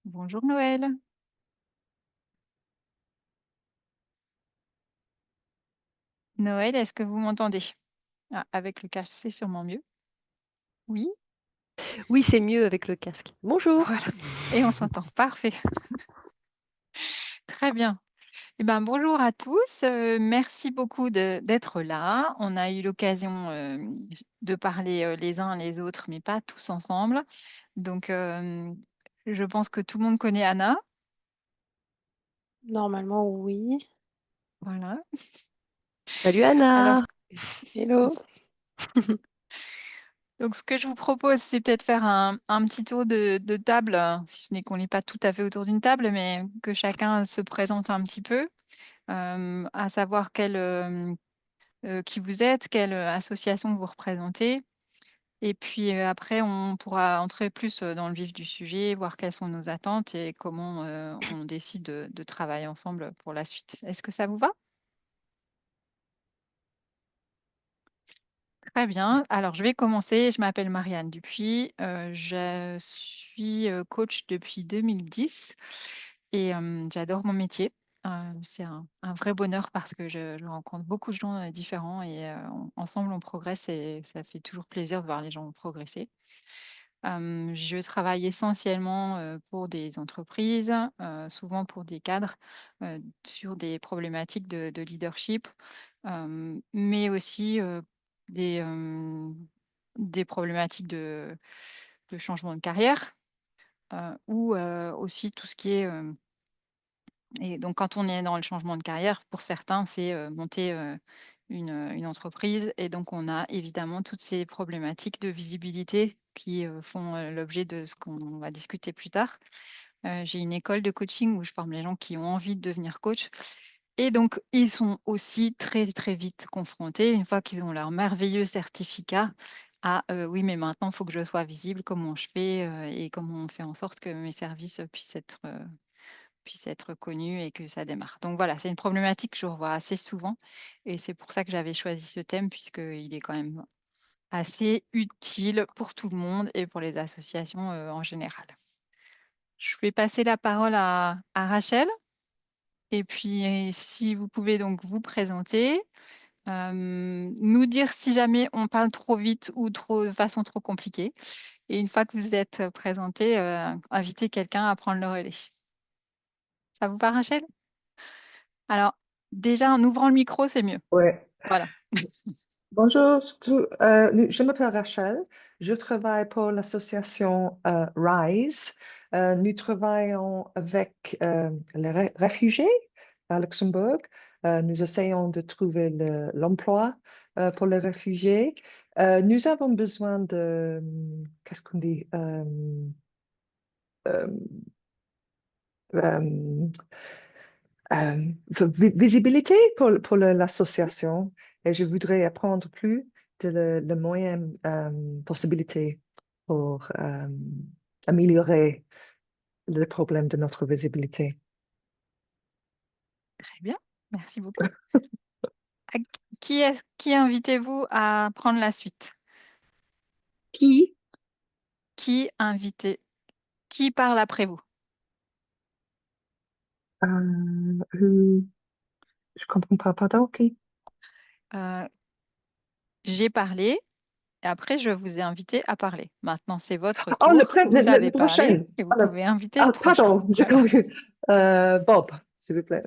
Bonjour Noël. Noël, est-ce que vous m'entendez? Ah, avec le casque, c'est sûrement mieux. Oui, Oui, c'est mieux avec le casque. Bonjour. voilà. Et on s'entend. Parfait. Très bien. Eh ben, bonjour à tous. Merci beaucoup d'être là. On a eu l'occasion de parler les uns les autres, mais pas tous ensemble. Donc, je pense que tout le monde connaît Anna. Normalement, oui. Voilà. Salut Alors, Anna. Hello. donc, ce que je vous propose, c'est peut-être faire un petit tour de table, si ce n'est qu'on n'est pas tout à fait autour d'une table, mais que chacun se présente un petit peu, à savoir qui vous êtes, quelle association vous représentez. Et puis après, on pourra entrer plus dans le vif du sujet, voir quelles sont nos attentes et comment on décide de travailler ensemble pour la suite. Est-ce que ça vous va? Très bien. Alors, je vais commencer. Je m'appelle Marianne Dupuis. Je suis coach depuis 2010 et j'adore mon métier. C'est un vrai bonheur parce que je rencontre beaucoup de gens différents et ensemble, on progresse et ça fait toujours plaisir de voir les gens progresser. Je travaille essentiellement pour des entreprises, souvent pour des cadres, sur des problématiques de leadership, mais aussi des, des problématiques de changement de carrière, ou aussi tout ce qui est... et donc quand on est dans le changement de carrière, pour certains, c'est monter une entreprise. Et donc on a évidemment toutes ces problématiques de visibilité qui font l'objet de ce qu'on va discuter plus tard. J'ai une école de coaching où je forme les gens qui ont envie de devenir coach. Et donc, ils sont aussi très, très vite confrontés, une fois qu'ils ont leur merveilleux certificat, à oui, mais maintenant, il faut que je sois visible, comment je fais et comment on fait en sorte que mes services puissent être connus et que ça démarre. Donc voilà, c'est une problématique que je revois assez souvent et c'est pour ça que j'avais choisi ce thème, puisqu'il est quand même assez utile pour tout le monde et pour les associations en général. Je vais passer la parole à Rachel. Et puis, si vous pouvez donc vous présenter, nous dire si jamais on parle trop vite ou de façon trop compliquée. Et une fois que vous êtes présenté, inviter quelqu'un à prendre le relais. Ça vous va, Rachel? Alors, déjà, en ouvrant le micro, c'est mieux. Ouais. Voilà. Bonjour, je m'appelle Rachel. Je travaille pour l'association RISE. Nous travaillons avec les réfugiés à Luxembourg. Nous essayons de trouver l'emploi pour les réfugiés. Nous avons besoin de, qu'est-ce qu'on dit, euh, euh, visibilité pour l'association, et je voudrais apprendre plus de le moyen possibilité pour améliorer le problème de notre visibilité. Très bien. Merci beaucoup. À- qui invitez-vous à prendre la suite? Qui? Qui invitez? Qui parle après vous? Je comprends pas, pardon, qui? Euh, j'ai parlé. Et après, je vous ai invité à parler. Maintenant, c'est votre Oh, tour. Vous le avez parlé prochain. et vous pouvez inviter le prochain. Pardon, j'ai Voilà. compris. Bob, s'il vous plaît.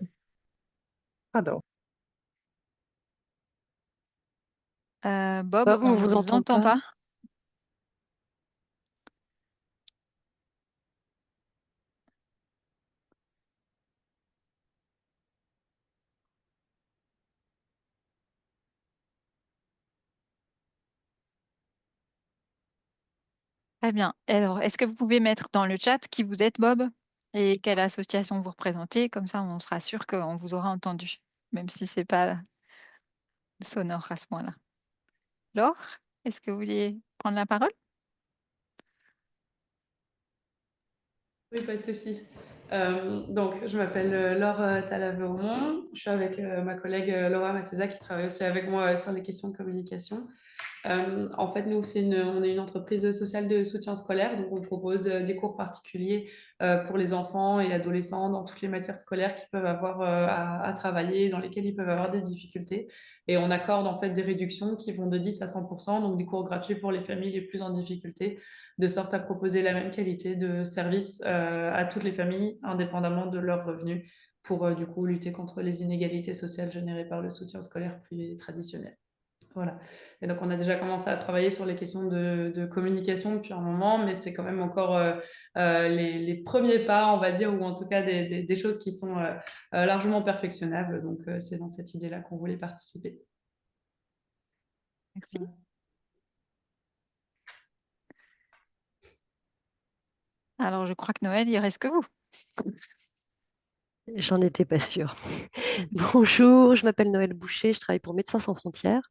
Pardon. Bob, Bob, on on ne vous vous entend entend pas. pas. Très bien. Alors, est-ce que vous pouvez mettre dans le chat qui vous êtes, Bob, et quelle association vous représentez? Comme ça, on sera sûr qu'on vous aura entendu, même si c'est pas sonore à ce point-là. Laure, est-ce que vous vouliez prendre la parole? Oui, pas de souci. Donc, je m'appelle Laure Talavermont. Je suis avec ma collègue Laura Masseza qui travaille aussi avec moi sur les questions de communication. En fait, nous, on est une entreprise sociale de soutien scolaire, donc on propose des cours particuliers pour les enfants et adolescents dans toutes les matières scolaires qu'ils peuvent avoir à travailler, dans lesquelles ils peuvent avoir des difficultés. Et on accorde en fait des réductions qui vont de 10 à 100%, donc des cours gratuits pour les familles les plus en difficulté, de sorte à proposer la même qualité de service à toutes les familles, indépendamment de leurs revenus, pour du coup lutter contre les inégalités sociales générées par le soutien scolaire privé traditionnel. Voilà. Et donc, on a déjà commencé à travailler sur les questions de communication depuis un moment, mais c'est quand même encore les premiers pas, on va dire, ou en tout cas des choses qui sont largement perfectionnables. Donc, c'est dans cette idée-là qu'on voulait participer. Merci. Alors, je crois que Noël, il reste que vous. J'en étais pas sûre. Bonjour, je m'appelle Noël Boucher, je travaille pour Médecins sans frontières.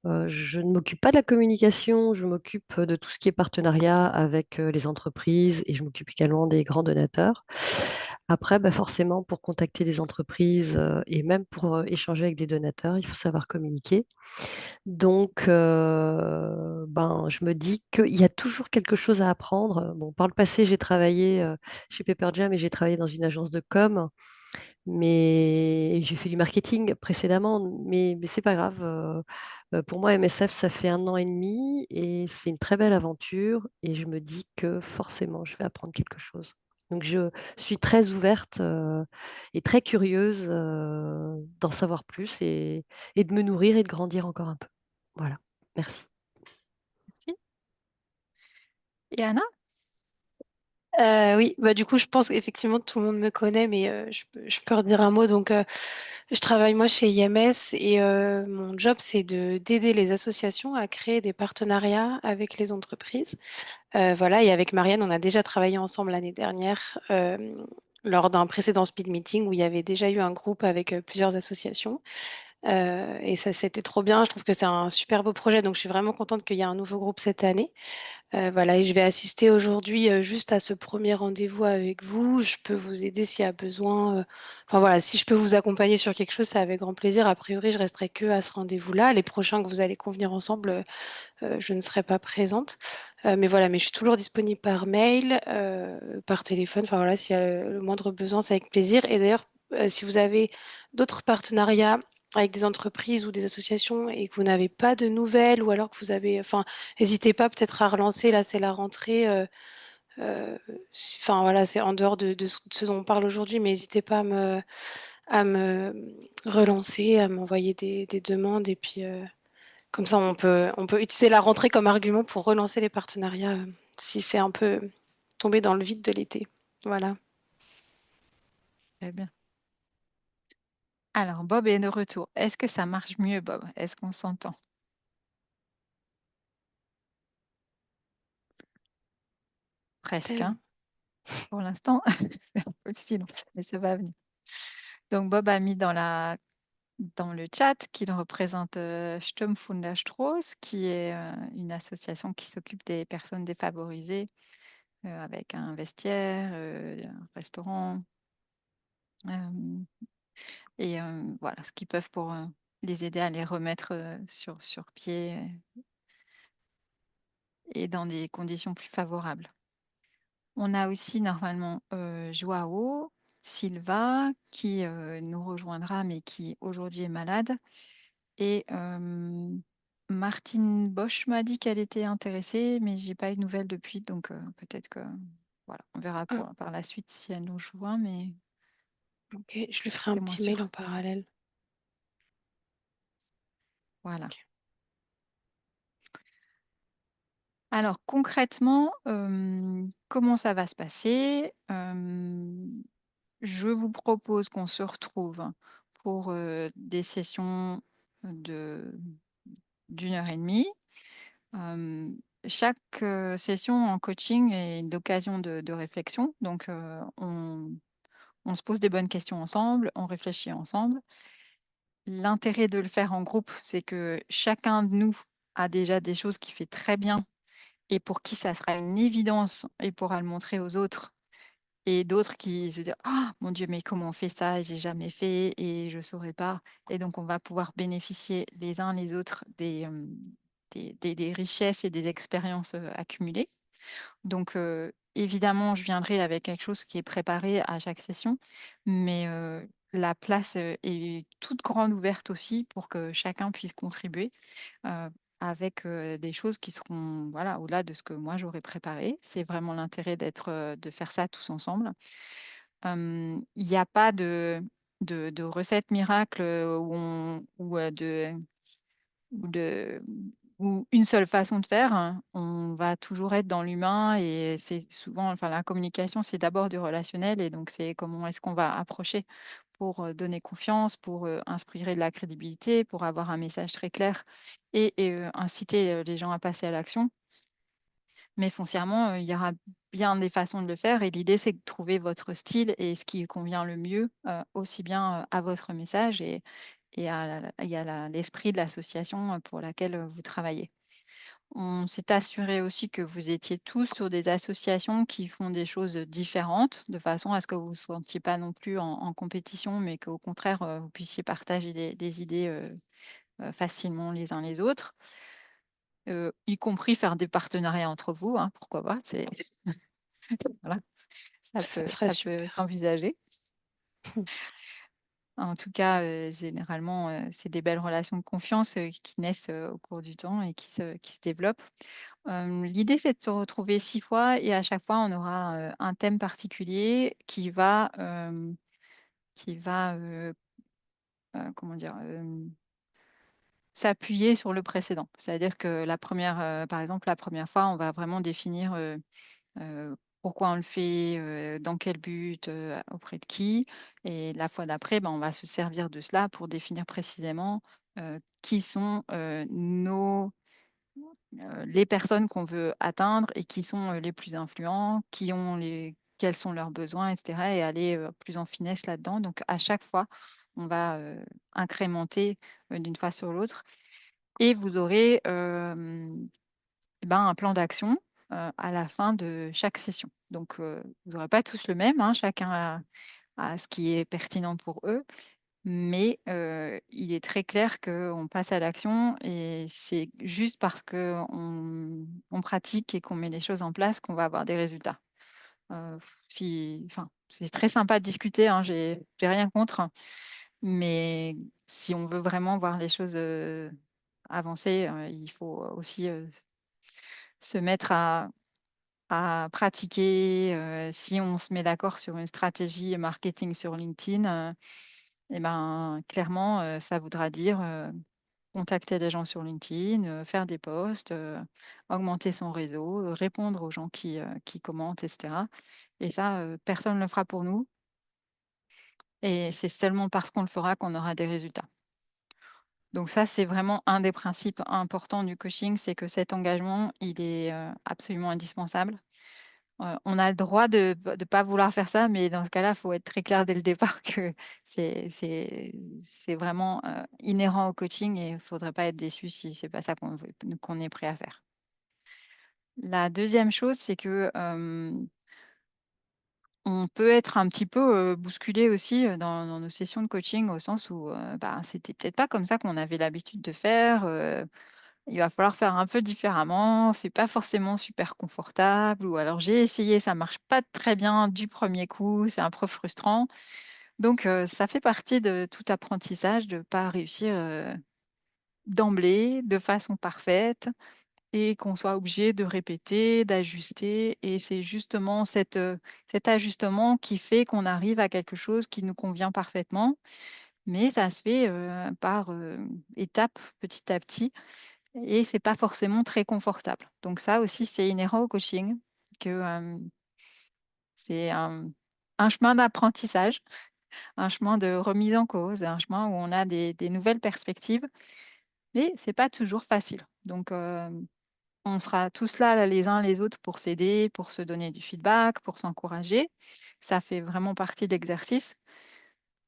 Je ne m'occupe pas de la communication, je m'occupe de tout ce qui est partenariat avec les entreprises et je m'occupe également des grands donateurs. Après, bah, forcément, pour contacter des entreprises et même pour échanger avec des donateurs, il faut savoir communiquer. Donc, ben, je me dis qu'il y a toujours quelque chose à apprendre. Bon, par le passé, j'ai travaillé chez Pepper Jam et j'ai travaillé dans une agence de com, mais j'ai fait du marketing précédemment, mais c'est pas grave. Pour moi, MSF, ça fait 1 an et demi et c'est une très belle aventure et je me dis que forcément, je vais apprendre quelque chose. Donc, je suis très ouverte et très curieuse d'en savoir plus et de me nourrir et de grandir encore un peu. Voilà, merci. Merci. Et Anna? Oui, bah, du coup, je pense qu'effectivement, tout le monde me connaît, mais je peux redire un mot. Donc, je travaille moi chez IMS et mon job, c'est d'aider les associations à créer des partenariats avec les entreprises. Voilà, et avec Marianne, on a déjà travaillé ensemble l'année dernière lors d'un précédent speed meeting où il y avait déjà eu un groupe avec plusieurs associations. Et ça, c'était trop bien. Je trouve que c'est un super beau projet. Donc, je suis vraiment contente qu'il y ait un nouveau groupe cette année. Voilà, et je vais assister aujourd'hui juste à ce premier rendez-vous avec vous. Je peux vous aider s'il y a besoin. Enfin voilà, si je peux vous accompagner sur quelque chose, c'est avec grand plaisir. A priori, je resterai que à ce rendez-vous-là. Les prochains que vous allez convenir ensemble, je ne serai pas présente. Mais voilà, mais je suis toujours disponible par mail, par téléphone. Enfin voilà, s'il y a le moindre besoin, c'est avec plaisir. Et d'ailleurs, si vous avez d'autres partenariats avec des entreprises ou des associations et que vous n'avez pas de nouvelles ou alors que vous avez, enfin, n'hésitez pas peut-être à relancer. Là, c'est la rentrée. Enfin voilà, c'est en dehors de ce dont on parle aujourd'hui, mais n'hésitez pas à me relancer, à m'envoyer des demandes et puis comme ça on peut utiliser la rentrée comme argument pour relancer les partenariats si c'est un peu tombé dans le vide de l'été. Voilà. Très bien. Alors, Bob est de retour. Est-ce que ça marche mieux, Bob? Est-ce qu'on s'entend? Presque, hein? Pour l'instant, c'est un peu le silence, mais ça va venir. Donc, Bob a mis dans le chat qu'il représente Sturmfunderstrauß, qui est une association qui s'occupe des personnes défavorisées avec un vestiaire, un restaurant, et voilà, ce qu'ils peuvent pour les aider à les remettre sur pied et dans des conditions plus favorables. On a aussi normalement Joao Silva qui nous rejoindra, mais qui aujourd'hui est malade. Et Martine Bosch m'a dit qu'elle était intéressée, mais j'ai pas eu de nouvelles depuis, donc peut-être que voilà, on verra Ah, par la suite si elle nous joint, mais ok, je lui ferai un c'est moins petit mail en sûr. parallèle. Voilà. Ok. Alors concrètement, comment ça va se passer? Je vous propose qu'on se retrouve pour des sessions d'1 heure et demie. Chaque session en coaching est l'occasion de réflexion. Donc, on se pose des bonnes questions ensemble, on réfléchit ensemble. L'intérêt de le faire en groupe, c'est que chacun de nous a déjà des choses qu'il fait très bien et pour qui ça sera une évidence et pourra le montrer aux autres. Et d'autres qui se disent ah mon Dieu, mais comment on fait ça? J'ai jamais fait et je saurais pas. Et donc, on va pouvoir bénéficier les uns les autres des des richesses et des expériences accumulées. Donc, évidemment, je viendrai avec quelque chose qui est préparé à chaque session, mais la place est toute grande ouverte aussi pour que chacun puisse contribuer avec des choses qui seront voilà, au-delà de ce que moi j'aurais préparé. C'est vraiment l'intérêt de faire ça tous ensemble. Il n'y a pas de recette miracle ou de ou une seule façon de faire, hein. On va toujours être dans l'humain et c'est souvent, enfin, la communication, c'est d'abord du relationnel et donc c'est comment est-ce qu'on va approcher pour donner confiance, pour inspirer de la crédibilité, pour avoir un message très clair et inciter les gens à passer à l'action. Mais foncièrement, il y aura bien des façons de le faire et l'idée, c'est de trouver votre style et ce qui convient le mieux, aussi bien à votre message et à l'esprit de l'association pour laquelle vous travaillez. On s'est assuré aussi que vous étiez tous sur des associations qui font des choses différentes, de façon à ce que vous ne vous sentiez pas non plus en compétition, mais qu'au contraire, vous puissiez partager des idées facilement les uns les autres, y compris faire des partenariats entre vous, hein, pourquoi pas, voilà, Ça serait ça peut super. s'envisager. En tout cas, généralement, c'est des belles relations de confiance qui naissent au cours du temps et qui se développent. L'idée, c'est de se retrouver 6 fois et à chaque fois, on aura, un thème particulier qui va, comment dire? S'appuyer sur le précédent. C'est-à-dire que par exemple, la première fois, on va vraiment définir, pourquoi on le fait, dans quel but, auprès de qui et la fois d'après, ben, on va se servir de cela pour définir précisément, qui sont, les personnes qu'on veut atteindre et qui sont, les plus influents, quels sont leurs besoins et cetera et aller, plus en finesse là-dedans. Donc à chaque fois, on va, incrémenter, d'une fois sur l'autre et vous aurez, et ben, un plan d'action, à la fin de chaque session. Donc vous n'aurez pas tous le même, hein, chacun a ce qui est pertinent pour eux, mais il est très clair qu'on passe à l'action et c'est juste parce qu'on pratique et qu'on met les choses en place qu'on va avoir des résultats. Enfin, c'est très sympa de discuter, hein, j'ai rien contre, mais si on veut vraiment voir les choses, avancer, il faut aussi, se mettre à pratiquer. Si on se met d'accord sur une stratégie marketing sur LinkedIn, et ben, clairement, ça voudra dire, contacter des gens sur LinkedIn, faire des posts, augmenter son réseau, répondre aux gens qui commentent et cetera et ça, personne ne le fera pour nous et c'est seulement parce qu'on le fera qu'on aura des résultats. Donc ça, c'est vraiment un des principes importants du coaching, c'est que cet engagement, il est, absolument indispensable. On a le droit de pas vouloir faire ça, mais dans ce cas-là, il faut être très clair dès le départ que c'est vraiment, inhérent au coaching et il ne faudrait pas être déçu si c'est pas ça qu'on est prêt à faire. La deuxième chose, c'est que, on peut être un petit peu, bousculé aussi, dans nos sessions de coaching au sens où, bah, c'était peut-être pas comme ça qu'on avait l'habitude de faire, il va falloir faire un peu différemment, c'est pas forcément super confortable ou alors j'ai essayé, ça marche pas très bien du premier coup, c'est un peu frustrant. Donc ça fait partie de tout apprentissage de pas réussir, d'emblée, de façon parfaite et qu'on soit obligé de répéter, d'ajuster et c'est justement cet ajustement qui fait qu'on arrive à quelque chose qui nous convient parfaitement. Mais ça se fait, par, étapes, petit à petit et c'est pas forcément très confortable. Donc ça aussi, c'est inhérent au coaching que, c'est un chemin d'apprentissage, un chemin de remise en cause, un chemin où on a des nouvelles perspectives, mais c'est pas toujours facile. Donc, on sera tous là, les uns les autres pour s'aider, pour se donner du feedback, pour s'encourager. Ça fait vraiment partie de l'exercice,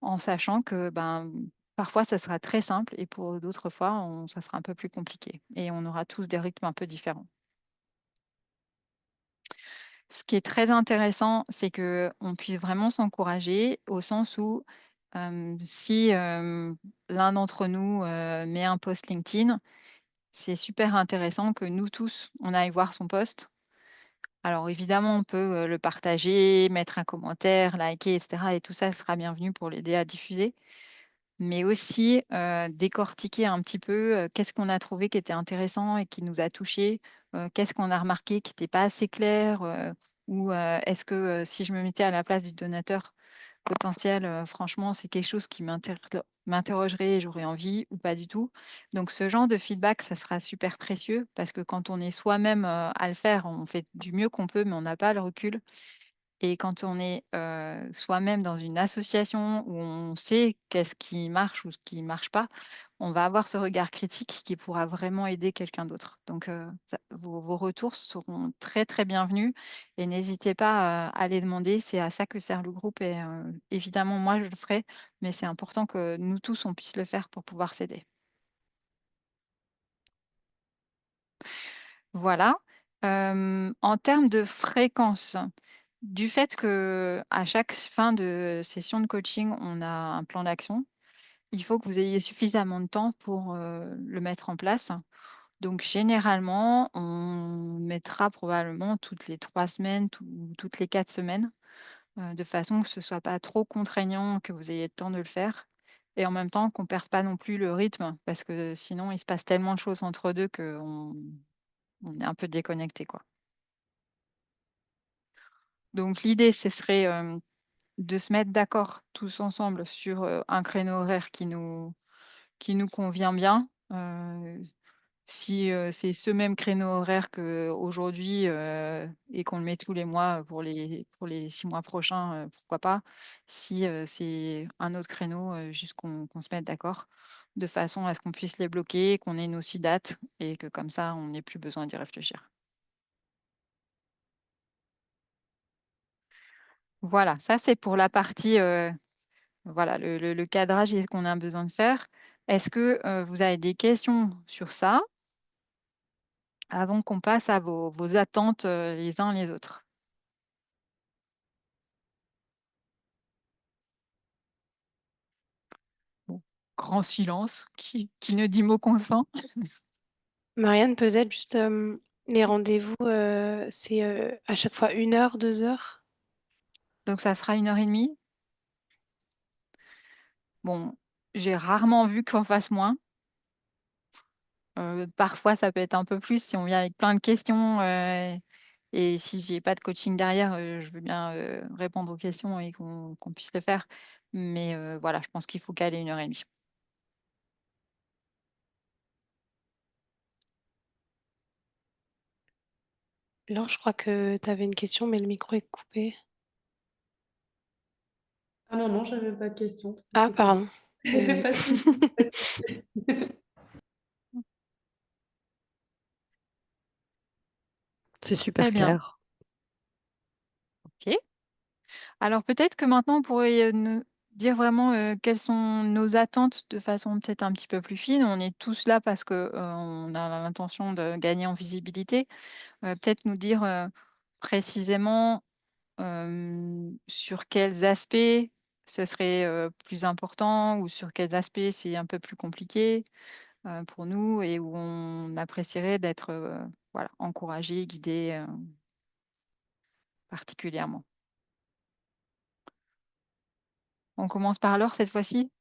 en sachant que, ben, parfois ça sera très simple et pour d'autres fois, ça sera un peu plus compliqué et on aura tous des rythmes un peu différents. Ce qui est très intéressant, c'est qu'on puisse vraiment s'encourager au sens où, si, l'un d'entre nous, met un post LinkedIn c'est super intéressant que nous tous, on aille voir son post. Alors évidemment, on peut, le partager, mettre un commentaire, liker et cetera et tout ça sera bienvenu pour l'aider à diffuser. Mais aussi, décortiquer un petit peu, qu'est-ce qu'on a trouvé qui était intéressant et qui nous a touchés? Qu'est-ce qu'on a remarqué qui n'était pas assez clair? Ou, est-ce que, si je me mettais à la place du donateur potentiel, franchement, c'est quelque chose qui m'interrogerait et j'aurais envie ou pas du tout? Donc ce genre de feedback, ça sera super précieux parce que quand on est soi-même, à le faire, on fait du mieux qu'on peut, mais on n'a pas le recul et quand on est, soi-même dans une association où on sait qu'est-ce qui marche ou ce qui marche pas, on va avoir ce regard critique qui pourra vraiment aider quelqu'un d'autre. Donc, ça vos retours seront très, très bienvenus et n'hésitez pas, à les demander. C'est à ça que sert le groupe et évidemment, moi, je le ferai, mais c'est important que nous tous, on puisse le faire pour pouvoir s'aider. Voilà. En termes de fréquence, du fait qu'à chaque fin de session de coaching, on a un plan d'action, il faut que vous ayez suffisamment de temps pour, le mettre en place. Donc généralement, on mettra probablement toutes les 3 semaines, toutes les 4 semaines, de façon que ce soit pas trop contraignant, que vous ayez le temps de le faire et en même temps qu'on perde pas non plus le rythme parce que sinon il se passe tellement de choses entre 2 qu'on est un peu déconnecté, quoi. Donc l'idée, ce serait, de se mettre d'accord tous ensemble sur, un créneau horaire qui nous convient bien. Si, c'est ce même créneau horaire qu'aujourd'hui, et qu'on le met tous les mois pour les 6 mois prochains, pourquoi pas. Si, c'est un autre créneau, juste qu'on se mette d'accord, de façon à ce qu'on puisse les bloquer, qu'on ait nos 6 dates et que comme ça, on n'ait plus besoin d'y réfléchir. Voilà, ça c'est pour la partie, voilà, le cadrage et ce qu'on a besoin de faire. Est-ce que, vous avez des questions sur ça, avant qu'on passe à vos attentes, les uns les autres? Bon, grand silence, qui ne dit mot consent. Marianne, peut-être juste les rendez-vous, c'est à chaque fois 1 heure, 2 heures? Donc ça sera 1 heure et demie. Bon, j'ai rarement vu qu'on fasse moins. Parfois, ça peut être un peu plus si on vient avec plein de questions, et si j'ai pas de coaching derrière, je veux bien, répondre aux questions et qu'on puisse le faire. Mais voilà, je pense qu'il faut caler 1 heure et demie. Laure, je crois que tu avais une question, mais le micro est coupé. Ah non, non, j'avais pas de questions Ah, spécifiques. pardon. Désolée. Pas de souci, pas de souci. C'est Très super bien, clair. OK. Alors peut-être que maintenant, on pourrait, nous dire vraiment, quelles sont nos attentes de façon peut-être un petit peu plus fine. On est tous là parce que, on a l'intention de gagner en visibilité. Peut-être nous dire, précisément, sur quels aspects ce serait, plus important ou sur quels aspects c'est un peu plus compliqué, pour nous et où on apprécierait d'être, voilà, encouragé, guidé, particulièrement. On commence par Laure cette fois-ci?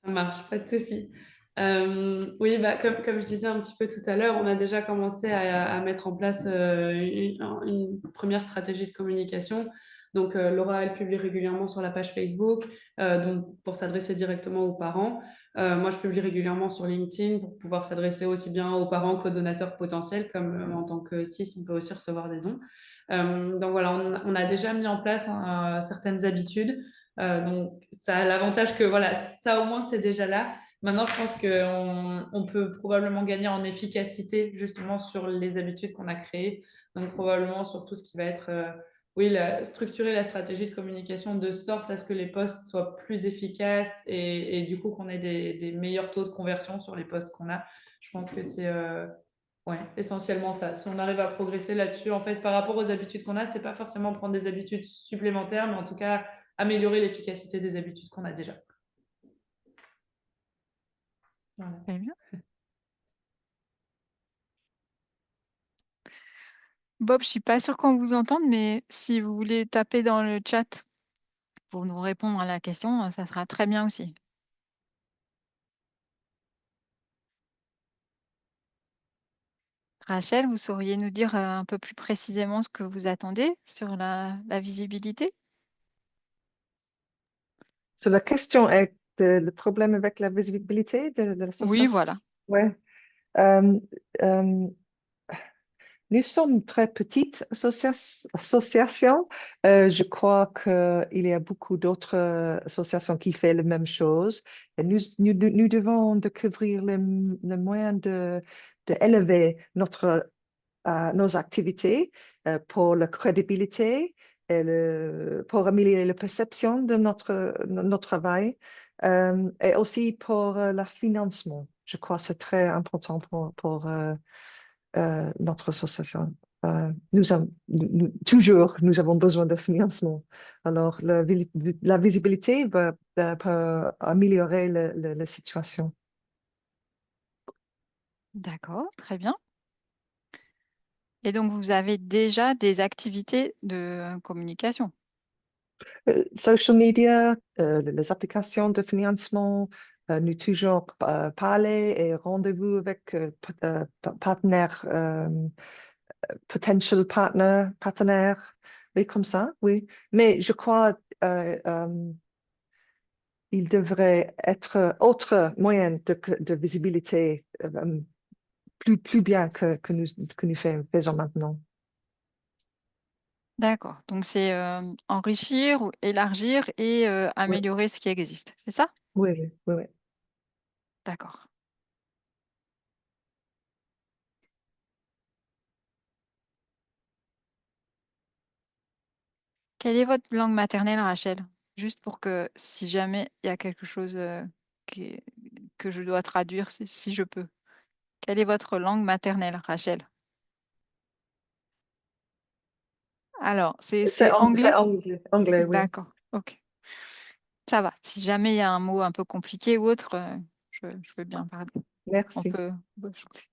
Ça marche, pas de souci. Oui, bah, comme je disais un petit peu tout à l'heure, on a déjà commencé à mettre en place une première stratégie de communication. Donc, Laura, elle publie régulièrement sur la page Facebook, donc pour s'adresser directement aux parents. Moi, je publie régulièrement sur LinkedIn pour pouvoir s'adresser aussi bien aux parents qu'aux donateurs potentiels, comme en tant que CIS, on peut aussi recevoir des dons. Donc voilà, on a déjà mis en place certaines habitudes. Donc, ça a l'avantage que voilà, ça au moins c'est déjà là. Maintenant, je pense qu'on peut probablement gagner en efficacité justement sur les habitudes qu'on a créées. Donc, probablement sur tout ce qui va être, oui, structurer la stratégie de communication de sorte à ce que les posts soient plus efficaces et du coup qu'on ait des meilleurs taux de conversion sur les posts qu'on a. Je pense que c'est ouais, essentiellement ça. Si on arrive à progresser là-dessus, en fait, par rapport aux habitudes qu'on a, c'est pas forcément prendre des habitudes supplémentaires, mais en tout cas améliorer l'efficacité des habitudes qu'on a déjà. Voilà. Très bien. Bob, je suis pas sûre qu'on vous entende, mais si vous voulez taper dans le chat pour nous répondre à la question, ça sera très bien aussi. Rachel, vous sauriez nous dire un peu plus précisément ce que vous attendez sur la visibilité? La question est le problème avec la visibilité de Oui, l'association. voilà. Ouais. Euh, euh, Nous sommes très petite association. Je crois qu'il y a beaucoup d'autres associations qui font la même chose. Et nous devons découvrir les moyens d'élever nos activités pour la crédibilité et pour améliorer la perception de notre travail et aussi pour le financement. Je crois que c'est très important pour notre association. Toujours, nous avons besoin de financement. Alors, la visibilité peut améliorer la situation. D'accord, très bien. Et donc, vous avez déjà des activités de communication? Social media, les applications de financement, nous toujours parler et rendez-vous avec partenaires, potential partenaires, oui, comme ça, oui. Mais je crois il devrait être autre moyen de visibilité plus bien que nous faisons maintenant. D'accord. Donc, c'est enrichir ou élargir et Oui, améliorer ce qui existe. C'est ça? oui, oui, oui, oui. D'accord. Quelle est votre langue maternelle, Rachel? Juste pour que si jamais il y a quelque chose que je dois traduire, si je peux. Quelle est votre langue maternelle, Rachel? Alors, C'est c'est anglais? anglais, anglais, oui. D'accord. OK. Ça va. Si jamais il y a un mot un peu compliqué ou autre, je veux bien parler. On Merci. peut changer.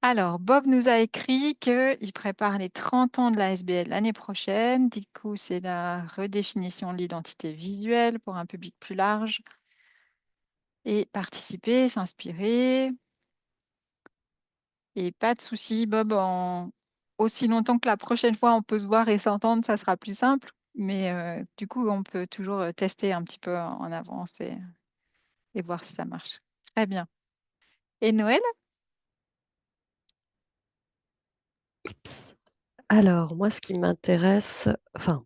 Alors, Bob nous a écrit qu'il prépare les 30 ans de la SBL l'année prochaine. Du coup, c'est la redéfinition de l'identité visuelle pour un public plus large. Et participer, s'inspirer. Et pas de souci, Bob, aussi longtemps que la prochaine fois on peut se voir et s'entendre, ça sera plus simple. Mais du coup, on peut toujours tester un petit peu en avance et voir si ça marche. Très bien. Et Noël? Alors, moi, ce qui m'intéresse, enfin,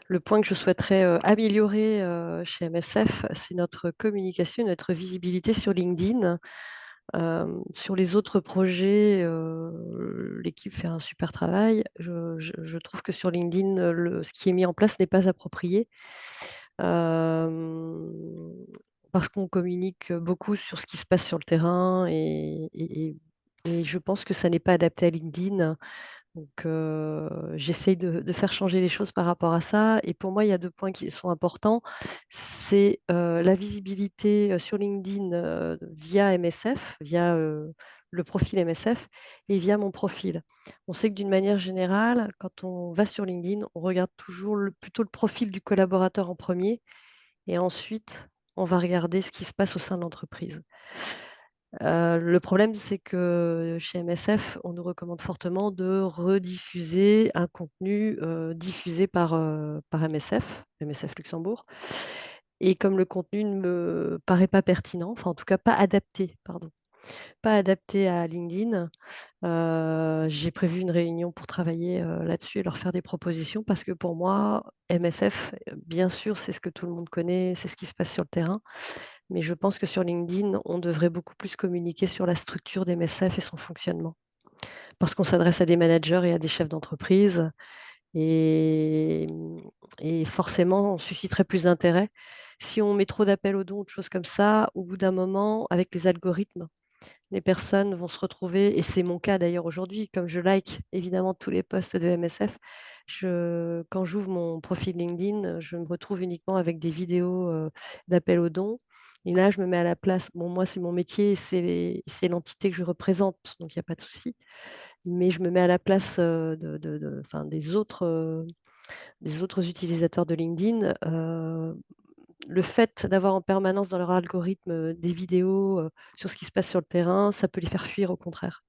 le point que je souhaiterais améliorer chez MSF, c'est notre communication, notre visibilité sur LinkedIn. Sur les autres projets, l'équipe fait un super travail. Je trouve que sur LinkedIn, ce qui est mis en place n'est pas approprié. Parce qu'on communique beaucoup sur ce qui se passe sur le terrain et je pense que ça n'est pas adapté à LinkedIn. Donc, j'essaye de faire changer les choses par rapport à ça. Et pour moi, il y a 2 points qui sont importants. C'est la visibilité sur LinkedIn via MSF, via le profil MSF et via mon profil. On sait que d'une manière générale, quand on va sur LinkedIn, on regarde toujours plutôt le profil du collaborateur en premier et ensuite, on va regarder ce qui se passe au sein de l'entreprise. Le problème, c'est que chez MSF, on nous recommande fortement de rediffuser un contenu diffusé par MSF Luxembourg. Et comme le contenu ne me paraît pas pertinent, enfin en tout cas pas adapté, pardon, pas adapté à LinkedIn, j'ai prévu une réunion pour travailler là-dessus et leur faire des propositions parce que pour moi, MSF, bien sûr, c'est ce que tout le monde connaît, c'est ce qui se passe sur le terrain. Mais je pense que sur LinkedIn, on devrait beaucoup plus communiquer sur la structure d'MSF et son fonctionnement. Parce qu'on s'adresse à des managers et à des chefs d'entreprise. Et, et forcément, on susciterait plus d'intérêt. Si on met trop d'appels aux dons ou de choses comme ça, au bout d'un moment, avec les algorithmes, les personnes vont se retrouver, et c'est mon cas d'ailleurs aujourd'hui, comme je like évidemment tous les posts de MSF, quand j'ouvre mon profil LinkedIn, je me retrouve uniquement avec des vidéos d'appels aux dons. Et là, je me mets à la place. Bon, moi, c'est mon métier, c'est l'entité que je représente, donc il n'y a pas de souci. Mais je me mets à la place enfin, des autres utilisateurs de LinkedIn. Le fait d'avoir en permanence dans leur algorithme des vidéos sur ce qui se passe sur le terrain, ça peut les faire fuir au contraire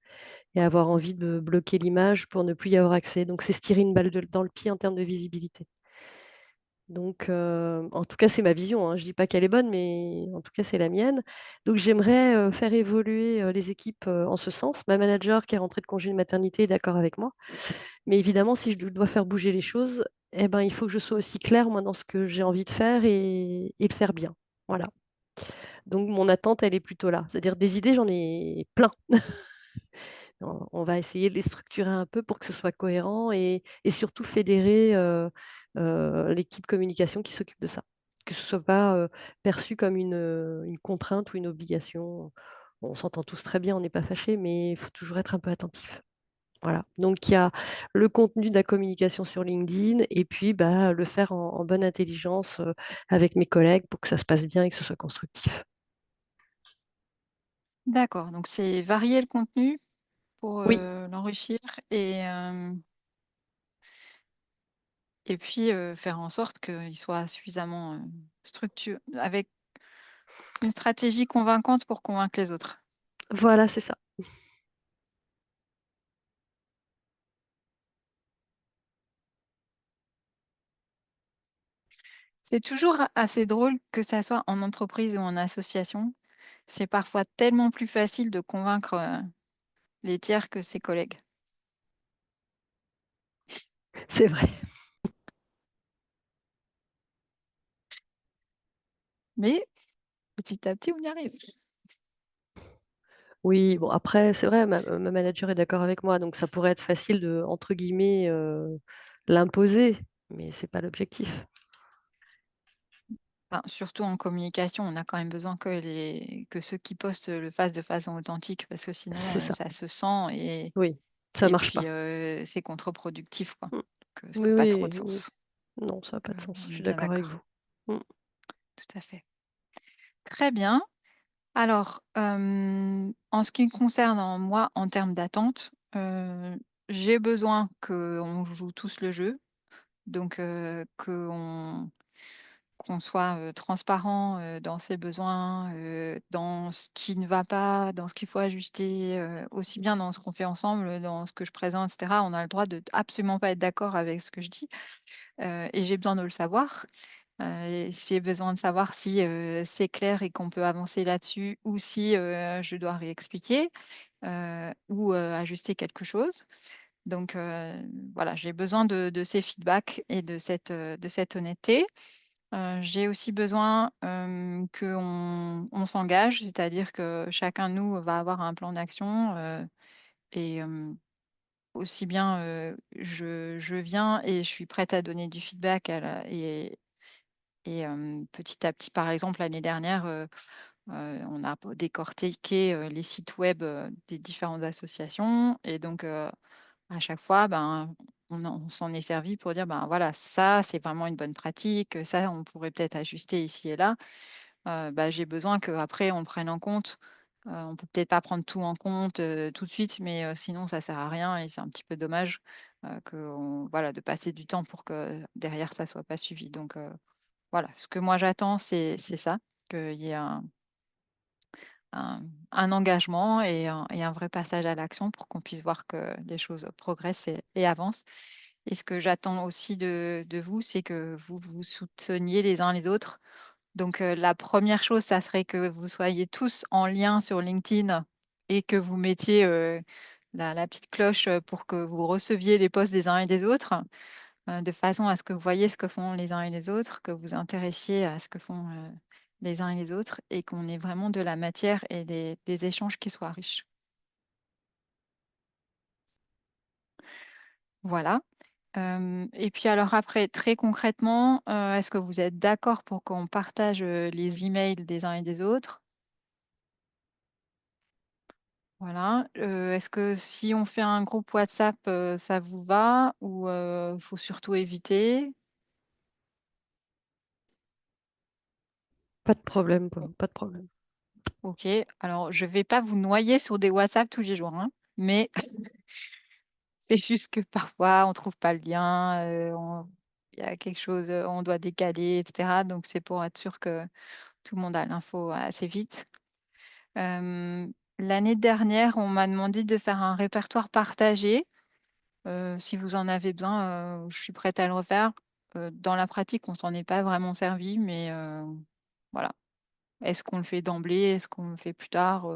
et avoir envie de bloquer l'image pour ne plus y avoir accès. Donc, c'est se tirer une balle dans le pied en termes de visibilité. Donc, en tout cas, c'est ma vision, hein. Je ne dis pas qu'elle est bonne, mais en tout cas, c'est la mienne. Donc, j'aimerais faire évoluer les équipes en ce sens. Ma manager qui est rentrée de congé de maternité est d'accord avec moi. Mais évidemment, si je dois faire bouger les choses, eh ben, il faut que je sois aussi claire, moi, dans ce que j'ai envie de faire et le faire bien. Voilà. Donc, mon attente, elle est plutôt là. C'est-à-dire des idées, j'en ai plein. On va essayer de les structurer un peu pour que ce soit cohérent et surtout fédérer l'équipe communication qui s'occupe de ça. Que ce ne soit pas perçu comme une contrainte ou une obligation. On s'entend tous très bien, on n'est pas fâchés, mais il faut toujours être un peu attentif. Voilà. Donc, il y a le contenu de la communication sur LinkedIn et puis bah, le faire en bonne intelligence avec mes collègues pour que ça se passe bien et que ce soit constructif. D'accord, donc c'est varier le contenu pour Oui, l'enrichir et puis faire en sorte qu'il soit suffisamment structuré, avec une stratégie convaincante pour convaincre les autres. voilà, c'est ça. C'est toujours assez drôle que ça soit en entreprise ou en association. C'est parfois tellement plus facile de convaincre les tiers que ses collègues. C'est vrai. Mais petit à petit, on y arrive. Oui, bon après, c'est vrai, ma manager est d'accord avec moi, donc ça pourrait être facile de, entre guillemets, l'imposer, mais c'est pas l'objectif. Enfin, surtout en communication, on a quand même besoin que ceux qui postent le fassent de façon authentique, parce que sinon, C'est ça. ça se sent Oui, ça et marche puis pas. c'est contre-productif, quoi. Mm. Donc, ça Oui, n'a pas trop oui, de oui. sens. Non, ça n'a Donc, pas de sens. Je on est suis bien d'accord avec d'accord. vous. Mm. Tout à fait. Très bien. Alors, en ce qui me concerne, moi, en termes d'attente, j'ai besoin qu'on joue tous le jeu. Donc, qu'on soit transparent dans ses besoins, dans ce qui ne va pas, dans ce qu'il faut ajuster, aussi bien dans ce qu'on fait ensemble, dans ce que je présente, etc. On a le droit de absolument pas être d'accord avec ce que je dis et j'ai besoin de le savoir. J'ai besoin de savoir si c'est clair et qu'on peut avancer là-dessus ou si je dois réexpliquer ou ajuster quelque chose. Donc voilà, j'ai besoin de ces feedbacks et de cette honnêteté. J'ai aussi besoin qu'on s'engage, c'est-à-dire que chacun de nous va avoir un plan d'action et aussi bien je viens et je suis prête à donner du feedback et petit à petit, par exemple, l'année dernière, on a décortiqué les sites web des différentes associations et donc à chaque fois, ben, on s'en est servi pour dire, ben voilà, ça, c'est vraiment une bonne pratique, ça, on pourrait peut-être ajuster ici et là. Bah, j'ai besoin qu'après on prenne en compte, on peut peut-être pas prendre tout en compte, tout de suite, mais sinon ça sert à rien et c'est un petit peu dommage, voilà, de passer du temps pour que derrière ça soit pas suivi. Donc voilà, ce que moi j'attends, c'est ça, qu'il y ait un un engagement et un vrai passage à l'action pour qu'on puisse voir que les choses progressent et avancent. Et ce que j'attends aussi de vous, c'est que vous vous souteniez les uns les autres. Donc, la première chose, ça serait que vous soyez tous en lien sur LinkedIn et que vous mettiez, la petite cloche, pour que vous receviez les posts des uns et des autres, de façon à ce que vous voyez ce que font les uns et les autres, que vous intéressiez à ce que font, les uns et les autres et qu'on ait vraiment de la matière et des échanges qui soient riches. Voilà. Et puis alors après, très concrètement, est-ce que vous êtes d'accord pour qu'on partage, les emails des uns et des autres? Voilà, est-ce que si on fait un groupe WhatsApp, ça vous va ou faut surtout éviter? Pas de problème, pas de problème. Ok, alors je vais pas vous noyer sur des WhatsApp tous les jours, hein, mais c'est juste que parfois on trouve pas le lien, il y a quelque chose, on doit décaler, etc. Donc c'est pour être sûr que tout le monde a l'info assez vite. L'année dernière, on m'a demandé de faire un répertoire partagé. Si vous en avez besoin, je suis prête à le refaire. Dans la pratique, on s'en est pas vraiment servi, mais voilà. Est-ce qu'on le fait d'emblée? Est-ce qu'on le fait plus tard?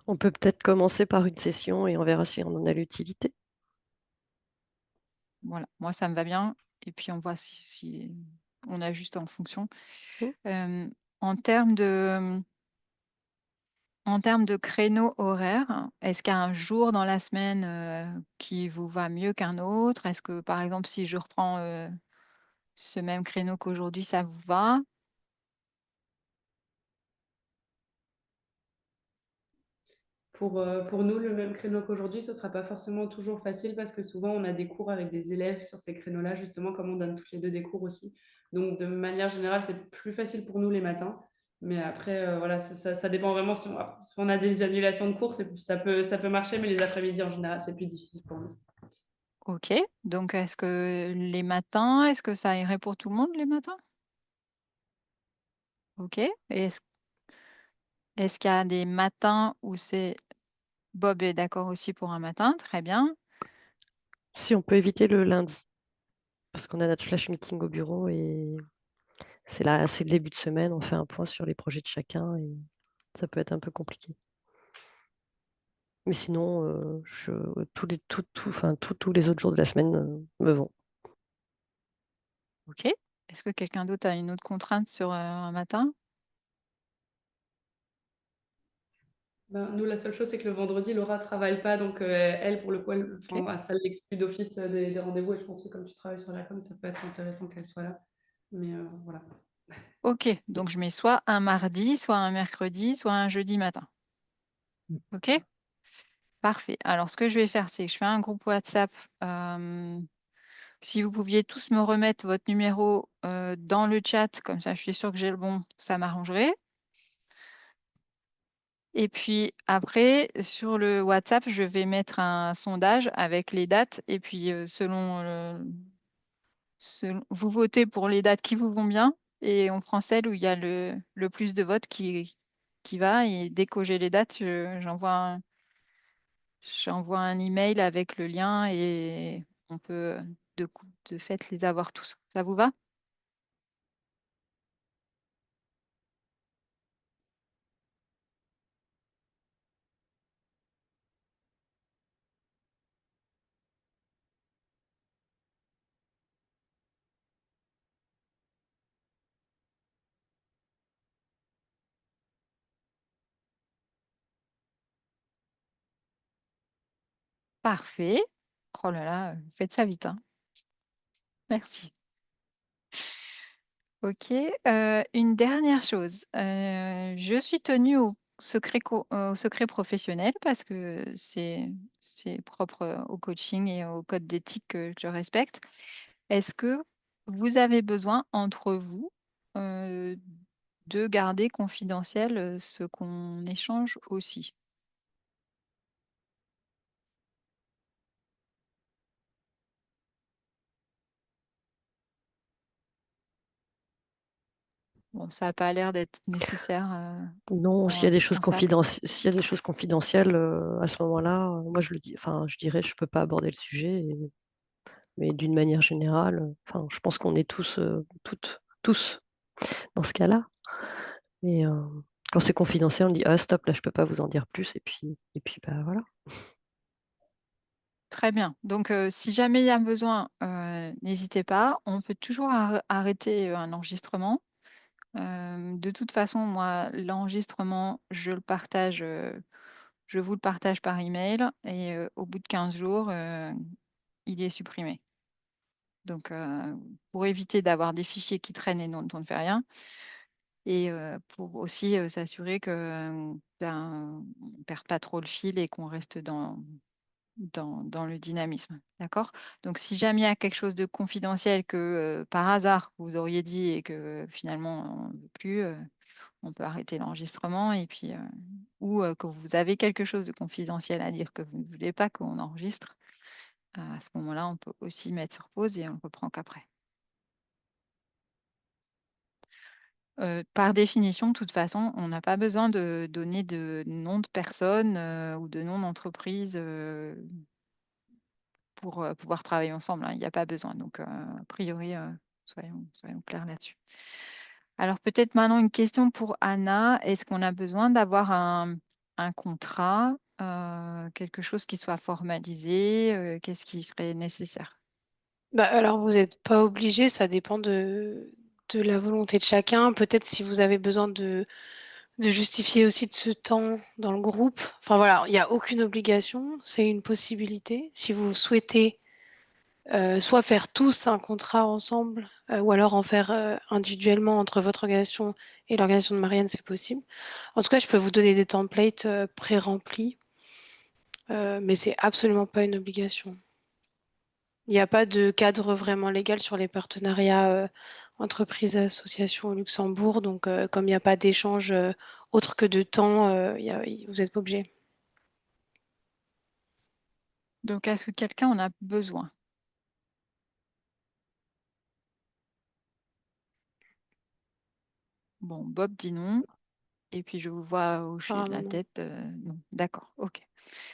On peut peut-être commencer par une session et on verra si on en a l'utilité. Voilà, moi ça me va bien. Et puis on voit si on ajuste en fonction. Mm. En termes de, en termes de créneau horaire, est-ce qu'il y a un jour dans la semaine qui vous va mieux qu'un autre? Est-ce que par exemple, si je reprends ce même créneau qu'aujourd'hui, ça vous va? Pour nous, le même créneau qu'aujourd'hui, ce ne sera pas forcément toujours facile parce que souvent, on a des cours avec des élèves sur ces créneaux-là, justement, comme on donne toutes les deux des cours aussi. Donc, de manière générale, c'est plus facile pour nous les matins. Mais après, voilà, ça dépend vraiment si on a des annulations de cours, ça peut marcher, mais les après-midi, en général, c'est plus difficile pour nous. Ok, donc est-ce que les matins, est-ce que ça irait pour tout le monde les matins? Ok, et est-ce qu'il y a des matins où c'est Bob est d'accord aussi pour un matin? Très bien. Si on peut éviter le lundi, parce qu'on a notre flash meeting au bureau et c'est là, c'est le début de semaine, on fait un point sur les projets de chacun et ça peut être un peu compliqué. Mais sinon, tous les autres jours de la semaine me vont. Ok. Est-ce que quelqu'un d'autre a une autre contrainte sur un matin? Ben, nous, la seule chose, c'est que le vendredi, Laura ne travaille pas. Donc, elle, pour le coup, Ok. ça l'exclut d'office des rendez-vous. Et je pense que comme tu travailles sur la com, ça peut être intéressant qu'elle soit là. Mais voilà. Ok, donc je mets soit un mardi, soit un mercredi, soit un jeudi matin. Ok, parfait. Alors, ce que je vais faire, c'est que je fais un groupe WhatsApp. Si vous pouviez tous me remettre votre numéro dans le chat, comme ça, je suis sûre que j'ai le bon, ça m'arrangerait. Et puis après, sur le WhatsApp, je vais mettre un sondage avec les dates. Et puis, vous votez pour les dates qui vous vont bien. Et on prend celle où il y a le plus de votes qui va. Et dès que j'ai les dates, j'envoie un email avec le lien et on peut de fait les avoir tous. Ça vous va? Parfait. Oh là là, vous faites ça vite, hein. Merci. Ok. Une dernière chose. Je suis tenue au secret professionnel parce que c'est propre au coaching et au code d'éthique que je respecte. Est-ce que vous avez besoin entre vous euh, de garder confidentiel ce qu'on échange aussi? Bon, ça n'a pas l'air d'être nécessaire Non, pour indispensable. s'il y a des choses confidentielles à ce moment-là, moi je le dis, enfin je dirais je peux pas aborder le sujet, mais d'une manière générale, enfin je pense qu'on est tous dans ce cas-là. Mais quand c'est confidentiel, on dit ah stop, là je peux pas vous en dire plus, et puis bah voilà. Très bien. Donc, si jamais il y a besoin, n'hésitez pas. On peut toujours arrêter un enregistrement. De toute façon, moi, l'enregistrement, je vous le partage par email et au bout de 15 jours, il est supprimé. Donc, pour éviter d'avoir des fichiers qui traînent et dont on ne fait rien, et pour aussi s'assurer que ben, on ne perd pas trop le fil et qu'on reste dans le dynamisme. D'accord? Donc, si jamais il y a quelque chose de confidentiel que par hasard vous auriez dit et que finalement on ne veut plus, on peut arrêter l'enregistrement et puis ou que vous avez quelque chose de confidentiel à dire que vous ne voulez pas qu'on enregistre, à ce moment-là, on peut aussi mettre sur pause et on reprend qu'après. Par définition, de toute façon, on n'a pas besoin de donner de nom de personne ou de nom d'entreprise pour pouvoir travailler ensemble, hein. Il n'y a pas besoin. Donc, a priori, soyons clairs là-dessus. Alors, peut-être maintenant une question pour Anna. Est-ce qu'on a besoin d'avoir un contrat, quelque chose qui soit formalisé? Qu'est-ce qui serait nécessaire? Bah, alors, vous n'êtes pas obligé, ça dépend de la volonté de chacun. Peut-être si vous avez besoin de justifier aussi de ce temps dans le groupe. Enfin voilà, il n'y a aucune obligation, c'est une possibilité. Si vous souhaitez soit faire tous un contrat ensemble, ou alors en faire individuellement entre votre organisation et l'organisation de Marianne, c'est possible. En tout cas, je peux vous donner des templates pré-remplis, mais c'est absolument pas une obligation. Il n'y a pas de cadre vraiment légal sur les partenariats entreprises et associations au Luxembourg, donc comme il n'y a pas d'échange autre que de temps, vous n'êtes pas obligé. Donc, est-ce que quelqu'un en a besoin? Bon, Bob dit non. Et puis, je vous vois hocher de Apparemment, la non. tête. Non, d'accord, ok.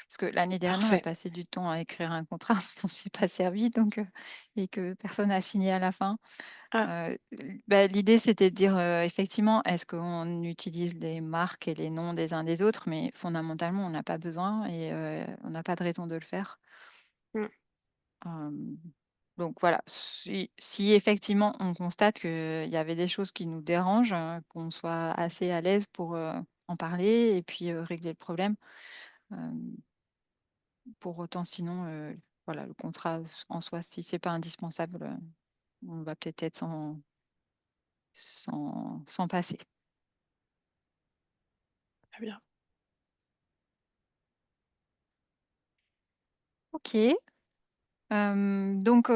Parce que l'année dernière, on a Parfait. passé du temps à écrire un contrat dont on ne s'est pas servi donc, et que personne n'a signé à la fin. Ah, L'idée, c'était de dire, effectivement, est-ce qu'on utilise les marques et les noms des uns des autres, mais fondamentalement, on n'a pas besoin et on n'a pas de raison de le faire. mm, Donc voilà, si effectivement on constate qu'il y avait des choses qui nous dérangent, qu'on soit assez à l'aise pour en parler et puis régler le problème. Euh, pour autant, sinon, voilà, le contrat en soi, si c'est pas indispensable, on va peut-être être sans passer. très bien. Ok. Donc,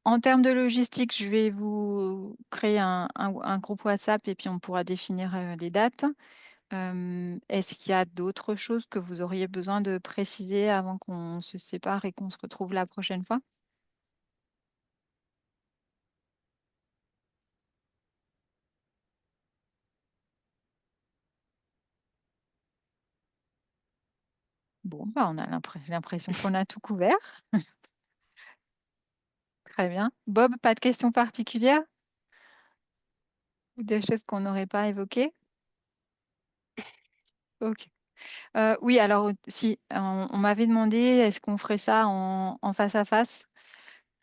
en termes de logistique, je vais vous créer un groupe WhatsApp et puis on pourra définir les dates. Est-ce qu'il y a d'autres choses que vous auriez besoin de préciser avant qu'on se sépare et qu'on se retrouve la prochaine fois? Bon, bah, on a l'impression qu'on a tout couvert. Très bien. Bob, pas de questions particulières ou des choses qu'on n'aurait pas évoquées? Ok. Oui, alors si, on m'avait demandé est-ce qu'on ferait ça en face à face?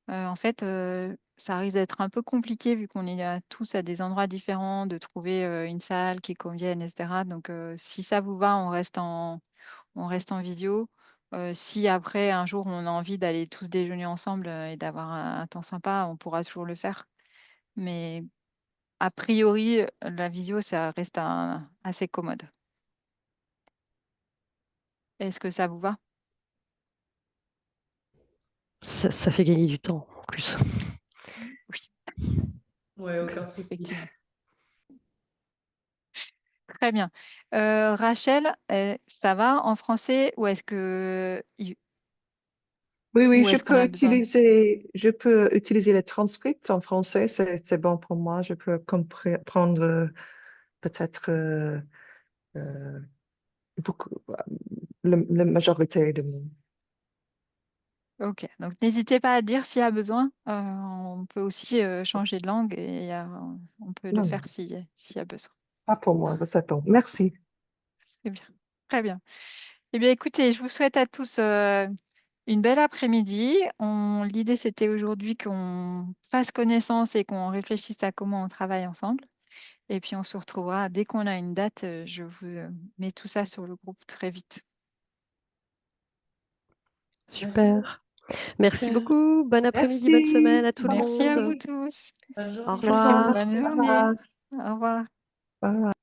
En fait, ça risque d'être un peu compliqué vu qu'on est tous à des endroits différents, de trouver une salle qui convienne, etc. Donc, si ça vous va, on reste en visio. Si après, un jour, on a envie d'aller tous déjeuner ensemble et d'avoir un temps sympa, on pourra toujours le faire. Mais a priori, la visio, ça reste assez commode. Est-ce que ça vous va? Ça fait gagner du temps en plus. Oui, Ouais, aucun souci. effectivement. Très bien. Rachel, ça va en français ou Oui, oui, ou est-ce qu'on a besoin je peux utiliser les transcripts en français, c'est bon pour moi. Je peux comprendre peut-être euh, beaucoup, la majorité de mon. Ok, donc n'hésitez pas à dire s'il y a besoin. On peut aussi changer de langue et on peut le Non, faire non, s'il y a besoin. pas pour moi, c'est bon. Merci. C'est bien. Très bien. Eh bien, écoutez, je vous souhaite à tous une belle après-midi. L'idée, c'était aujourd'hui qu'on fasse connaissance et qu'on réfléchisse à comment on travaille ensemble. Et puis, on se retrouvera dès qu'on a une date. Je vous mets tout ça sur le groupe très vite. Merci beaucoup. Super. Merci Super. beaucoup. Bon après-midi, bonne semaine Merci. à tout le Merci à vous monde. tous. Bonne Au journée. Merci revoir. beaucoup. Bonne Au journée. revoir. Au revoir. Au revoir.